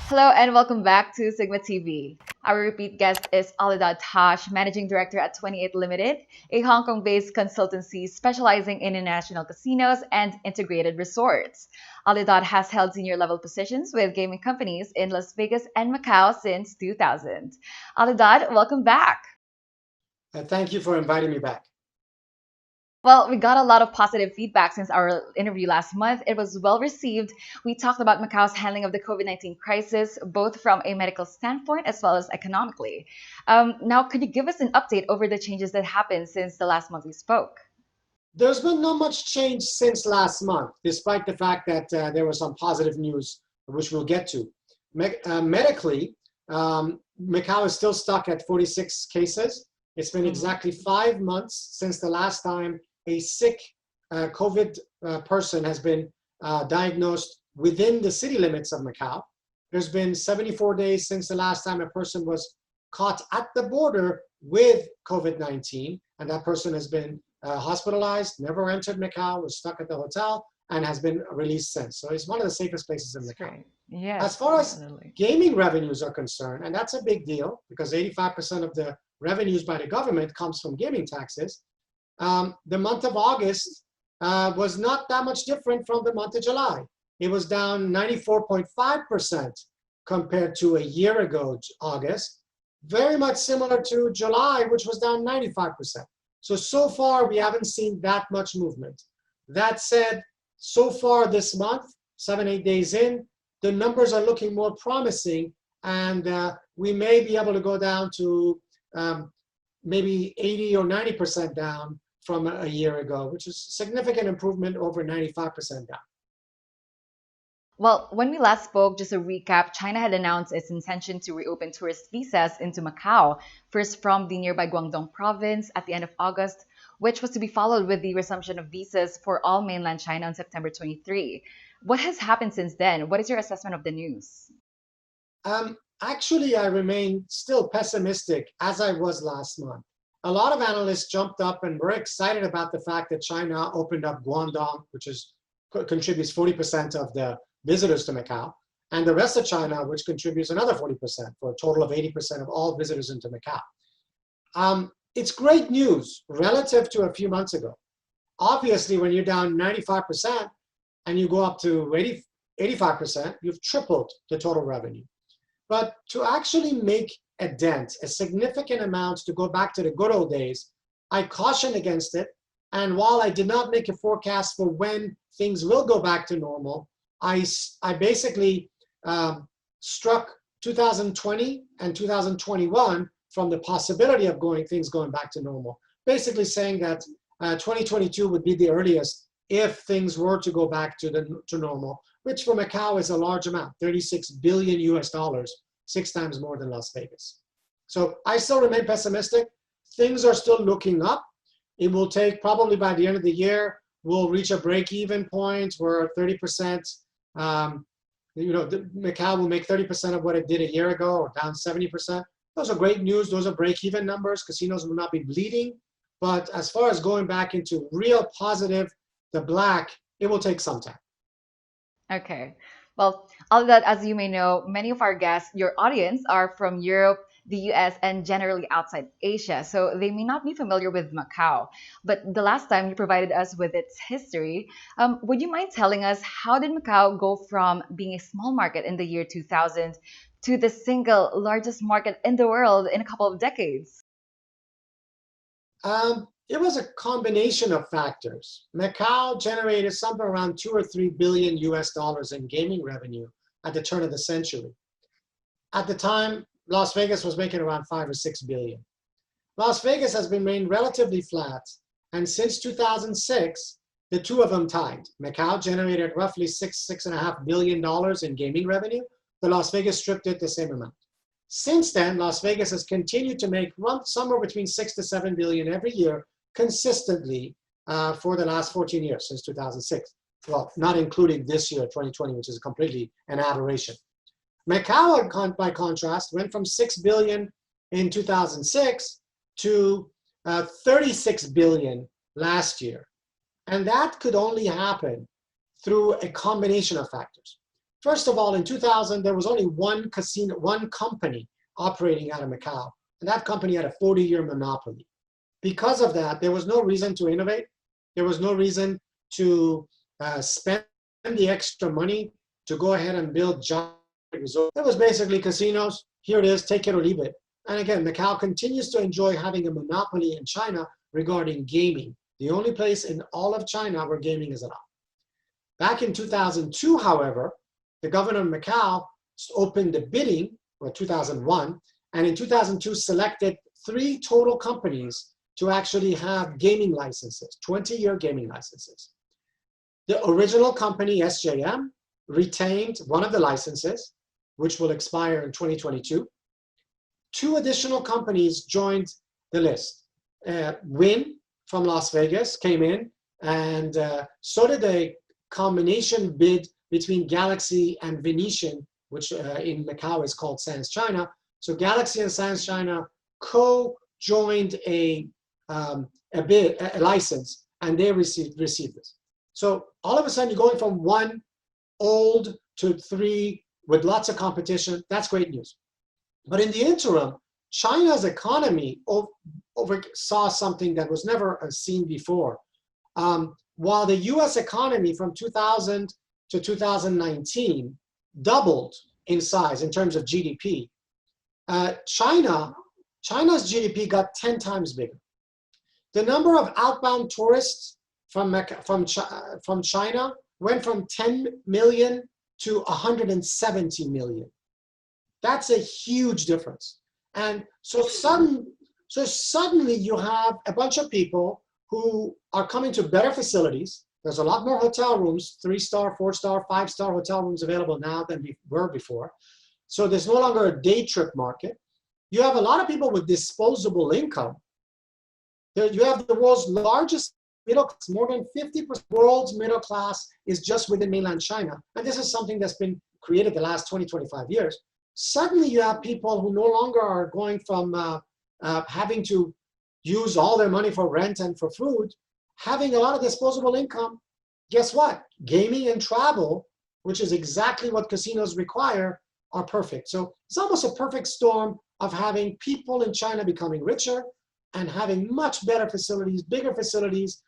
Hello and welcome back to SiGMA TV. Our repeat guest is Alidad Tosh, Managing Director at 28 Limited, a Hong Kong-based consultancy specializing in international casinos and integrated resorts. Alidad has held senior-level positions with gaming companies in Las Vegas and Macau since 2000. Alidad, welcome back. Thank you for inviting me back. Well, we got a lot of positive feedback since our interview last month. It was well received. We talked about Macau's handling of the COVID-19 crisis, both from a medical standpoint as well as economically. Now, could you give us an update over the changes that happened since the last month we spoke? There's been not much change since last month, despite the fact that there was some positive news, which we'll get to. Medically, Macau is still stuck at 46 cases. It's been exactly 5 months since the last time a sick COVID person has been diagnosed within the city limits of Macau. There's been 74 days since the last time a person was caught at the border with COVID-19, and that person has been hospitalized, never entered Macau, was stuck at the hotel, and has been released since. So it's one of the safest places in Macau. Great. Yes, As far as definitely. gaming revenues are concerned, and that's a big deal because 85% of the revenues by the government comes from gaming taxes, the month of August was not that much different from the month of July. It was down 94.5% compared to a year ago, August, very much similar to July, which was down 95%. So far, we haven't seen that much movement. That said, so far this month, 7, 8 days in, the numbers are looking more promising, and we may be able to go down to maybe 80 or 90% down from a year ago, which is a significant improvement over 95% down. Well, when we last spoke, just a recap, China had announced its intention to reopen tourist visas into Macau, first from the nearby Guangdong province at the end of August, which was to be followed with the resumption of visas for all mainland China on September 23. What has happened since then? What is your assessment of the news? Actually, I remain still pessimistic as I was last month. A lot of analysts jumped up and were excited about the fact that China opened up Guangdong, which contributes 40% of the visitors to Macau, and the rest of China, which contributes another 40%, for a total of 80% of all visitors into Macau. It's great news relative to a few months ago. Obviously, when you're down 95% and you go up to 85%, you've tripled the total revenue. But to actually make a dent, a significant amount to go back to the good old days, I caution against it. And while I did not make a forecast for when things will go back to normal, I basically struck 2020 and 2021 from the possibility of things going back to normal, basically saying that 2022 would be the earliest if things were to go back to normal, which for Macau is a large amount, 36 billion US dollars, 6 times more than Las Vegas. So I still remain pessimistic. Things are still looking up. It will take probably by the end of the year, we'll reach a break-even point where 30%, Macau will make 30% of what it did a year ago, or down 70%. Those are great news. Those are break-even numbers. Casinos will not be bleeding. But as far as going back into real positive, the black, it will take some time. Okay. Well, all that, as you may know, many of our guests, your audience, are from Europe, the US, and generally outside Asia. So they may not be familiar with Macau. But the last time you provided us with its history, would you mind telling us how did Macau go from being a small market in the year 2000 to the single largest market in the world in a couple of decades? It was a combination of factors. Macau generated somewhere around 2 or 3 billion US dollars in gaming revenue at the turn of the century. At the time, Las Vegas was making around 5 or 6 billion. Las Vegas has remained relatively flat, and since 2006, the two of them tied. Macau generated roughly $6.5 billion in gaming revenue. The Las Vegas Strip did the same amount. Since then, Las Vegas has continued to make somewhere between 6 to 7 billion every year consistently for the last 14 years, since 2006. Well, not including this year, 2020, which is completely an aberration. Macau, by contrast, went from 6 billion in 2006 to 36 billion last year. And that could only happen through a combination of factors. First of all, in 2000, there was only one casino, one company operating out of Macau, and that company had a 40-year monopoly. Because of that, there was no reason to innovate. There was no reason to spend the extra money to go ahead and build giant resorts. It was basically casinos. Here it is, take it or leave it. And again, Macau continues to enjoy having a monopoly in China regarding gaming. The only place in all of China where gaming is allowed. Back in 2002, however, the government of Macau opened the bidding, or 2001, and in 2002 selected 3 total companies to actually have gaming licenses, 20-year gaming licenses. The original company, SJM, retained one of the licenses, which will expire in 2022. 2 additional companies joined the list. Wynn from Las Vegas came in, and so did a combination bid between Galaxy and Venetian, which in Macau is called Sands China. So Galaxy and Sands China co-joined a license, and they received this. So all of a sudden, you're going from 1 old to 3 with lots of competition. That's great news. But in the interim, China's economy saw something that was never seen before. While the US economy from 2000 to 2019 doubled in size in terms of GDP, China's GDP got 10 times bigger. The number of outbound tourists from China went from 10 million to 170 million. That's a huge difference. And so suddenly you have a bunch of people who are coming to better facilities. There's a lot more hotel rooms, 3-star, 4-star, 5-star hotel rooms available now than were before. So there's no longer a day trip market. You have a lot of people with disposable income. You have the world's largest middle class. More than 50% of the world's middle class is just within mainland China. And this is something that's been created the last 20, 25 years. Suddenly you have people who no longer are going from having to use all their money for rent and for food, having a lot of disposable income. Guess what? Gaming and travel, which is exactly what casinos require, are perfect. So it's almost a perfect storm of having people in China becoming richer and having much better facilities, bigger facilities,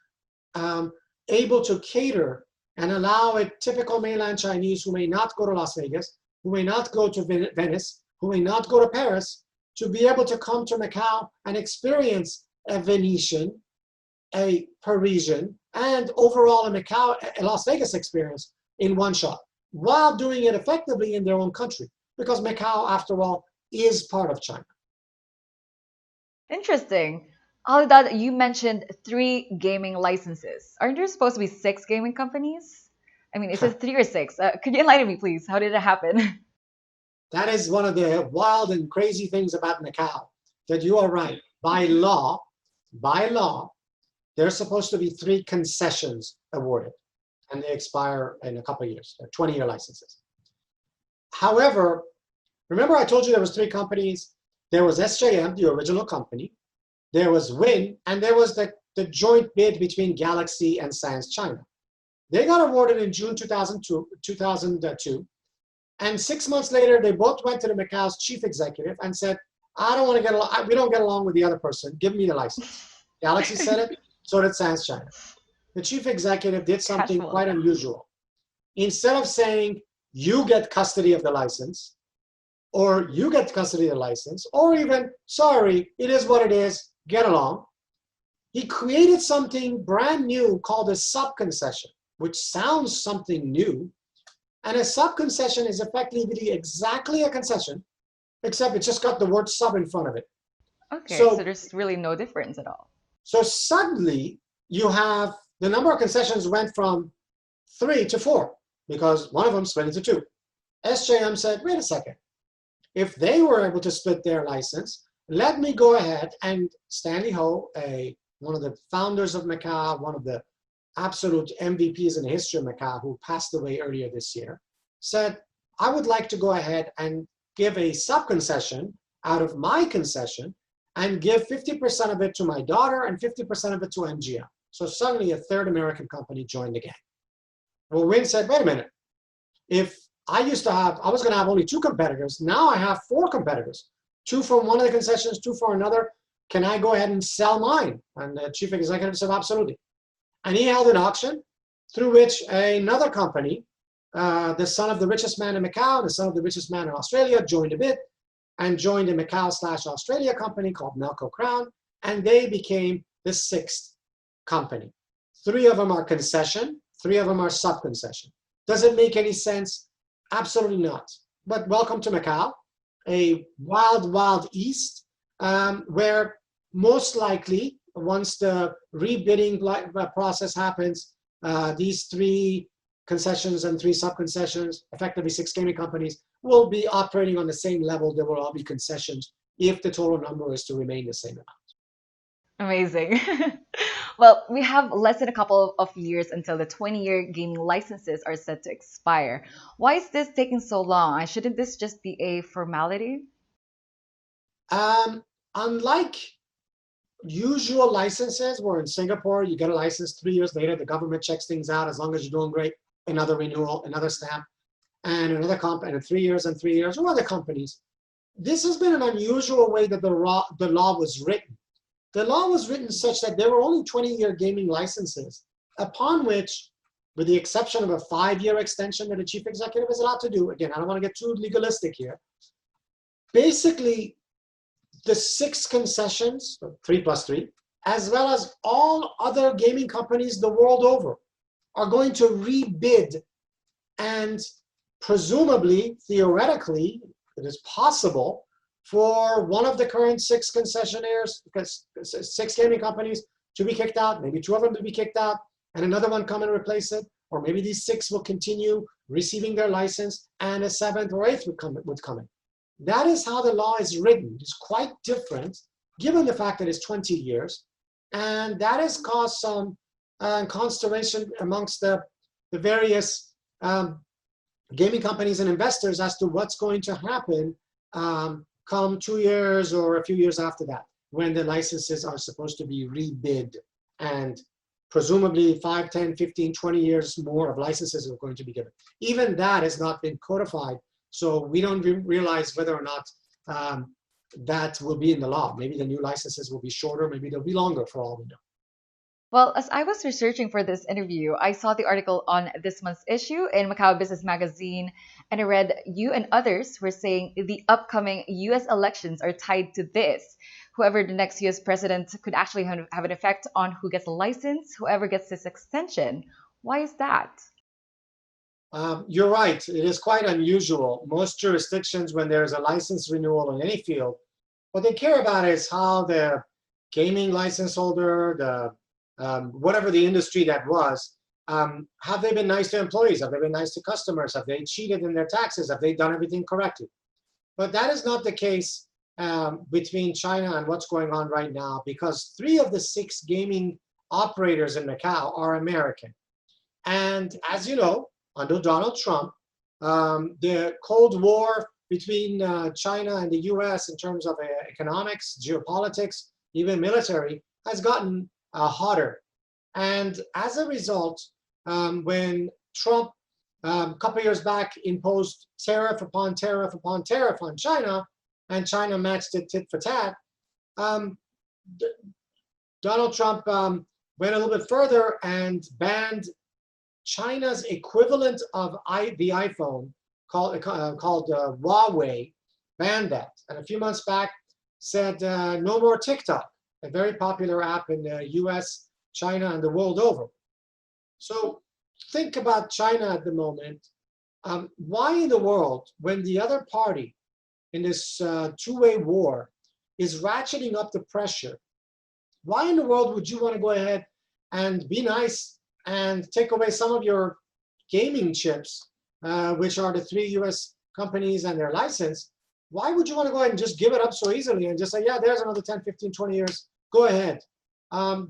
able to cater and allow a typical mainland Chinese who may not go to Las Vegas, who may not go to Venice, who may not go to Paris, to be able to come to Macau and experience a Venetian, a Parisian, and overall a Macau, a Las Vegas experience in one shot, while doing it effectively in their own country, because Macau, after all, is part of China. Interesting. All of that, you mentioned 3 gaming licenses. Aren't there supposed to be 6 gaming companies? I mean, is it 3 or 6? Could you enlighten me, please? How did it happen? That is one of the wild and crazy things about Macau, that you are right. By law, there's supposed to be 3 concessions awarded, and they expire in a couple of years. They're 20-year licenses. However, remember I told you there was 3 companies. There was SJM, the original company. There was Wynn, and there was the joint bid between Galaxy and Sands China. They got awarded in June 2002. And 6 months later, they both went to the Macau's chief executive and said, I don't want to get along, we don't get along with the other person. Give me the license. Galaxy said it, so did Sands China. The chief executive did something quite unusual. Instead of saying, you get custody of the license, or you get custody of the license, or even, sorry, it is what it is, get along, he created something brand new called a sub-concession, which sounds something new. And a sub-concession is effectively exactly a concession, except it just got the word sub in front of it. Okay, so there's really no difference at all. So suddenly, you have the number of concessions went from 3 to 4, because one of them split into 2. SJM said, wait a second. If they were able to split their license, let me go ahead, and Stanley Ho, one of the founders of Macau, one of the absolute MVPs in the history of Macau, who passed away earlier this year, said, I would like to go ahead and give a sub-concession out of my concession and give 50% of it to my daughter and 50% of it to MGM. So suddenly a third American company joined the gang. Well, Wynn said, wait a minute. If I was going to have only two competitors. Now I have four competitors, two from one of the concessions, two for another. Can I go ahead and sell mine? And the chief executive said, absolutely. And he held an auction through which another company, the son of the richest man in Macau, the son of the richest man in Australia, joined a bid and joined a Macau/Australia company called Melco Crown, and they became the sixth company. Three of them are concession, three of them are sub-concession. Does it make any sense? Absolutely not. But welcome to Macau, a wild, wild east, where most likely, once the rebidding process happens, these three concessions and three sub-concessions, effectively six gaming companies, will be operating on the same level. There will all be concessions if the total number is to remain the same amount. Amazing. Well, we have less than a couple of years until the 20-year gaming licenses are set to expire. Why is this taking so long? And shouldn't this just be a formality? Unlike usual licenses, where in Singapore, you get a license 3 years later, the government checks things out. As long as you're doing great, another renewal, another stamp, and another and 3 years and 3 years, or other companies. This has been an unusual way that the law was written. The law was written such that there were only 20-year gaming licenses, upon which, with the exception of a 5-year extension that a chief executive is allowed to do, again, I don't want to get too legalistic here, basically the six concessions, 3+3, as well as all other gaming companies the world over, are going to rebid, and presumably, theoretically, it is possible for one of the current six concessionaires, because six gaming companies, to be kicked out, maybe two of them to be kicked out, and another one come and replace it, or maybe these six will continue receiving their license, and a seventh or eighth would come in. That is how the law is written. It's quite different, given the fact that it's 20 years, and that has caused some consternation amongst the various gaming companies and investors as to what's going to happen come 2 years or a few years after that, when the licenses are supposed to be rebid, and presumably 5, 10, 15, 20 years more of licenses are going to be given. Even that has not been codified, so we don't realize whether or not that will be in the law. Maybe the new licenses will be shorter, maybe they'll be longer, for all we know. Well, as I was researching for this interview, I saw the article on this month's issue in Macau Business Magazine, and I read you and others were saying the upcoming US elections are tied to this. Whoever the next US president could actually have an effect on who gets a license, whoever gets this extension. Why is that? You're right. It is quite unusual. Most jurisdictions, when there's a license renewal in any field, what they care about is how the gaming license holder, the whatever the industry that was, have they been nice to employees? Have they been nice to customers? Have they cheated in their taxes? Have they done everything correctly? But that is not the case between China and what's going on right now, because 3 of the 6 gaming operators in Macau are American. And as you know, under Donald Trump, the Cold War between China and the US in terms of economics, geopolitics, even military, has gotten hotter. And as a result, when Trump, a couple years back, imposed tariff upon tariff upon tariff on China, and China matched it tit for tat, Donald Trump went a little bit further and banned China's equivalent of the iPhone, called Huawei, banned that. And a few months back said no more TikTok, a very popular app in the US, China, and the world over. So think about China at the moment. Why in the world, when the other party in this two-way war is ratcheting up the pressure, why in the world would you want to go ahead and be nice and take away some of your gaming chips, which are the 3 US companies and their license? Why would you want to go ahead and just give it up so easily and just say, yeah, there's another 10, 15, 20 years, go ahead?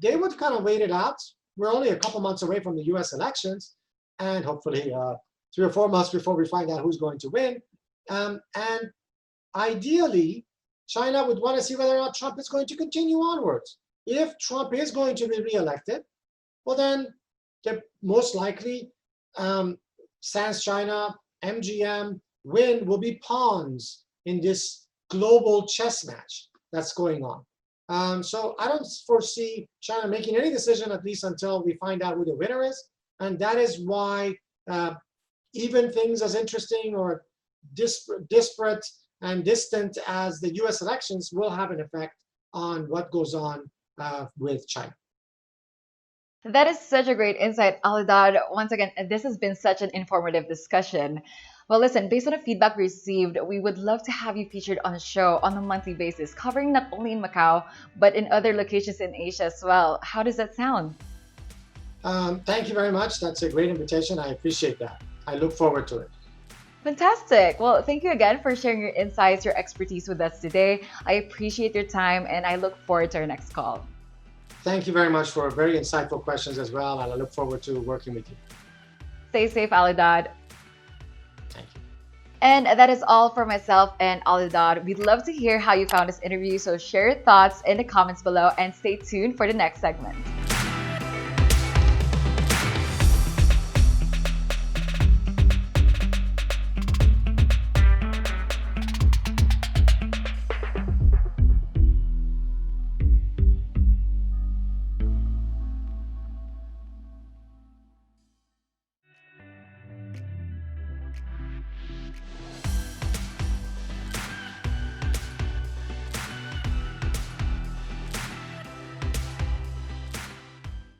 They would kind of wait it out. We're only a couple months away from the US elections, and hopefully 3 or 4 months before we find out who's going to win. And ideally, China would want to see whether or not Trump is going to continue onwards. If Trump is going to be reelected, well then, most likely, sans China, MGM, Wynn will be pawns in this global chess match that's going on. So I don't foresee China making any decision, at least until we find out who the winner is. And that is why even things as interesting or disparate and distant as the US elections will have an effect on what goes on with China. That is such a great insight, Alidad. Once again, this has been such an informative discussion. Well, listen, based on the feedback received, we would love to have you featured on a show on a monthly basis, covering not only in Macau, but in other locations in Asia as well. How does that sound? Thank you very much. That's a great invitation. I appreciate that. I look forward to it. Fantastic. Well, thank you again for sharing your insights, your expertise with us today. I appreciate your time and I look forward to our next call. Thank you very much for very insightful questions as well, and I look forward to working with you. Stay safe, Alidad. Thank you. And that is all for myself and Alidad. We'd love to hear how you found this interview, so share your thoughts in the comments below and stay tuned for the next segment.